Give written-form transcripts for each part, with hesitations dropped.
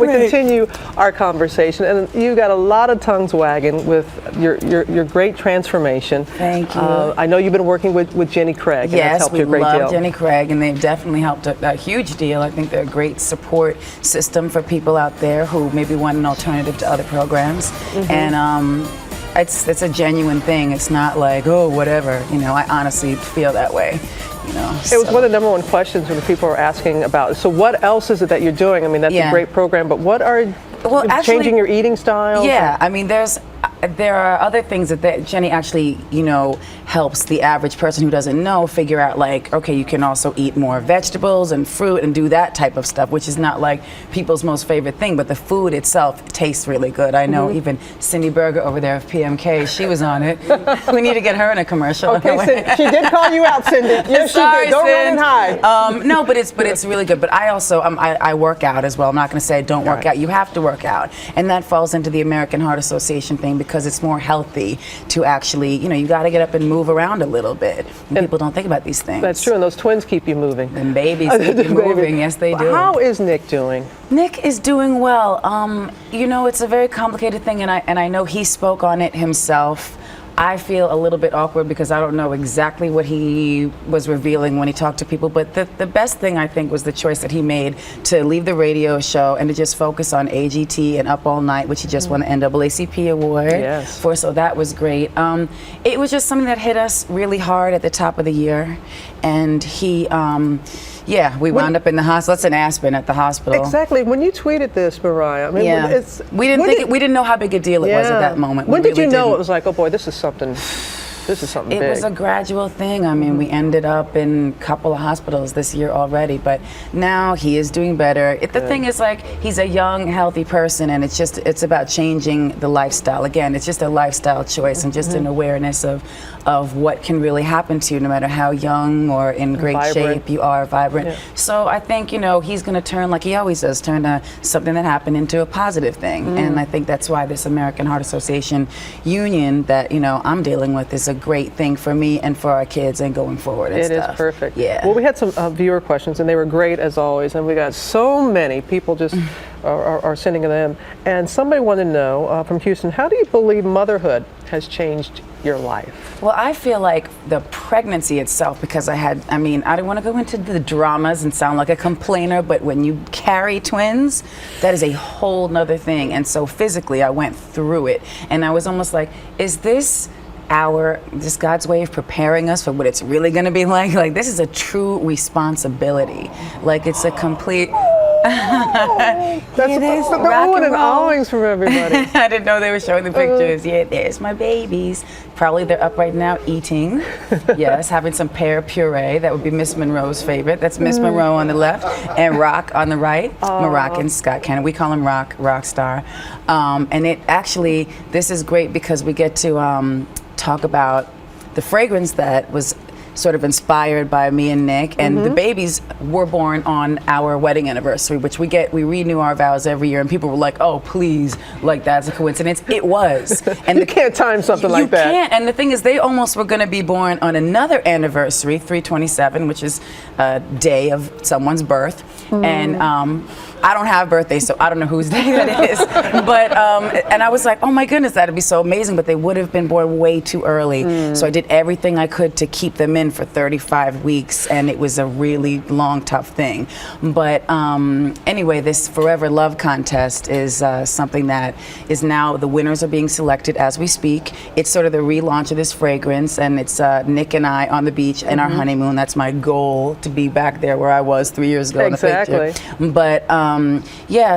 continue our conversation, and you got a lot of tongues wagging with your great transformation. Thank you. I know you've been working with Jenny Craig, and that's helped you a great deal. Yes, we love Jenny Craig, and they've definitely helped a huge deal. I think they're a great support system for people out there who maybe want an alternative to other programs, and it's a genuine thing. It's not like, oh, whatever. You know, I honestly feel that way. You know, it was one of the #1 questions when people were asking about. So, what else is it that you're doing? I mean, that's a great program, but what are changing your eating style? Yeah, I mean, there are other things that Jenny actually, you know, helps the average person who doesn't know figure out, like, okay, you can also eat more vegetables and fruit and do that type of stuff, which is not like people's most favorite thing, but the food itself tastes really good. I know even Cindy Berger over there of PMK, she was on it. We need to get her in a commercial. Okay, Cindy, she did call you out, Cindy. Yes, sorry, she did. Don't run and hide. No, but it's really good. But I also I work out as well. I'm not going to say I don't work out. You have to work out, and that falls into the American Heart Association thing because it's more healthy to actually, you know, you got to get up and move around a little bit. And people don't think about these things. That's true, and those twins keep you moving. And babies keep you moving. Yes, they do. How is Nick doing? Nick is doing well. You know, it's a very complicated thing, and I know he spoke on it himself. I feel a little bit awkward because I don't know exactly what he was revealing when he talked to people, but the best thing I think was the choice that he made to leave the radio show and to just focus on AGT and Up All Night, which he just won the NAACP award for, so that was great. It was just something that hit us really hard at the top of the year, and he we wound up in the hospital. That's in Aspen at the hospital. Exactly. When you tweeted this, Mariah, I mean, we didn't know how big a deal it was at that moment. When did you know it was like, oh boy, this is something big? It was a gradual thing. I mean, we ended up in a couple of hospitals this year already, but now he is doing better. The thing is, like, he's a young, healthy person, and it's about changing the lifestyle. Again, it's just a lifestyle choice and just an awareness of what can really happen to you no matter how young or in great shape you are, vibrant. So I think, you know, he's going to turn, like he always does, turn something that happened into a positive thing. And I think that's why this American Heart Association union that, you know, I'm dealing with is a great thing for me and for our kids and going forward and stuff. It is perfect. Yeah. Well, we had some viewer questions, and they were great as always, and we got so many people just are sending them. And somebody wanted to know from Houston, how do you believe motherhood has changed your life? Well, I feel like the pregnancy itself, because I don't want to go into the dramas and sound like a complainer, but when you carry twins, that is a whole nother thing. And so physically, I went through it, and I was almost like, is this God's way of preparing us for what it's really going to be like? Like, this is a true responsibility. Like, it's a complete... That's the oohing and ahhings from everybody. I didn't know they were showing the pictures. Yeah, there's my babies. Probably they're up right now eating. Yes, having some pear puree. That would be Miss Monroe's favorite. That's Miss Monroe on the left and Rock on the right. Moroccan Scott Cannon. We call him Rock Star. And this is great because we get to talk about the fragrance that was sort of inspired by me and Nick, and the babies were born on our wedding anniversary, which we renew our vows every year, and people were like, oh, please, like, that's a coincidence. It was. And you can't time something like that. You can't, and the thing is, they almost were going to be born on another anniversary, 3/27, which is a day of someone's birth, and I don't have birthdays, so I don't know whose day that is. But and I was like, oh my goodness, that'd be so amazing. But they would have been born way too early. So I did everything I could to keep them in for 35 weeks, and it was a really long, tough thing. But anyway, this Forever Love contest is something that is now, the winners are being selected as we speak. It's sort of the relaunch of this fragrance, and it's Nick and I on the beach in our honeymoon. That's my goal, to be back there where I was 3 years ago in the picture. But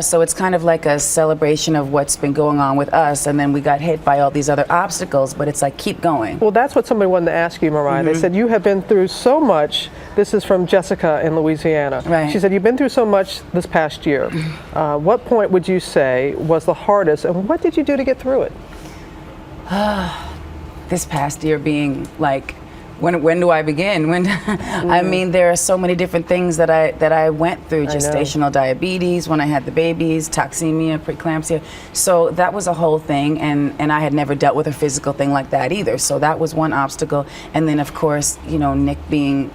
so it's kind of like a celebration of what's been going on with us, and then we got hit by all these other obstacles, but it's like, keep going. Well, that's what somebody wanted to ask you, Mariah. They said you have been through so much. This is from Jessica in Louisiana. Right. She said you've been through so much this past year. What point would you say was the hardest, and what did you do to get through it? This past year being like, when do I begin? I mean, there are so many different things that I went through. Gestational diabetes when I had the babies, toxemia, preeclampsia. So that was a whole thing, and I had never dealt with a physical thing like that either. So that was one obstacle. And then, of course, you know, Nick being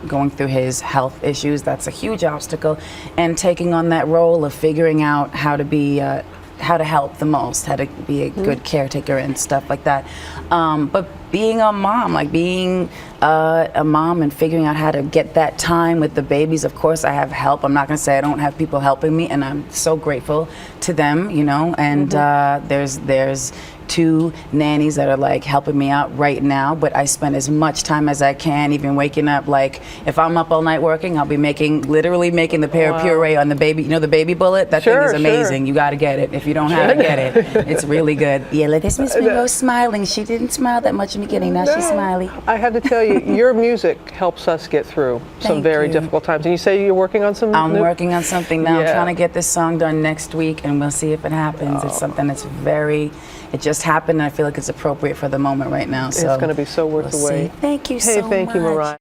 going through his health issues. That's a huge obstacle, and taking on that role of figuring out how to be how to help the most, how to be a good caretaker and stuff like that. But being a mom, like being a mom and figuring out how to get that time with the babies. Of course, I have help. I'm not going to say I don't have people helping me, and I'm so grateful to them, you know. And there's 2 nannies that are like helping me out right now, but I spend as much time as I can, even waking up. Like if I'm up all night working, I'll be literally making the pear puree on the baby, you know, the baby bullet. That thing is amazing. You got to get it. If you don't have it, get it. It's really good. Yeah, like this Miss Monroe smiling. She didn't smile that much in the beginning. Now she's smiley. I have to tell you, your music helps us get through some very difficult times. And you say you're working on some I'm working on something now. I'm trying to get this song done next week, and we'll see if it happens. It's something that's it just happened, and I feel like it's appropriate for the moment right now. So it's going to be so worth the wait. Thank you so much. Hey, thank you, Mariah.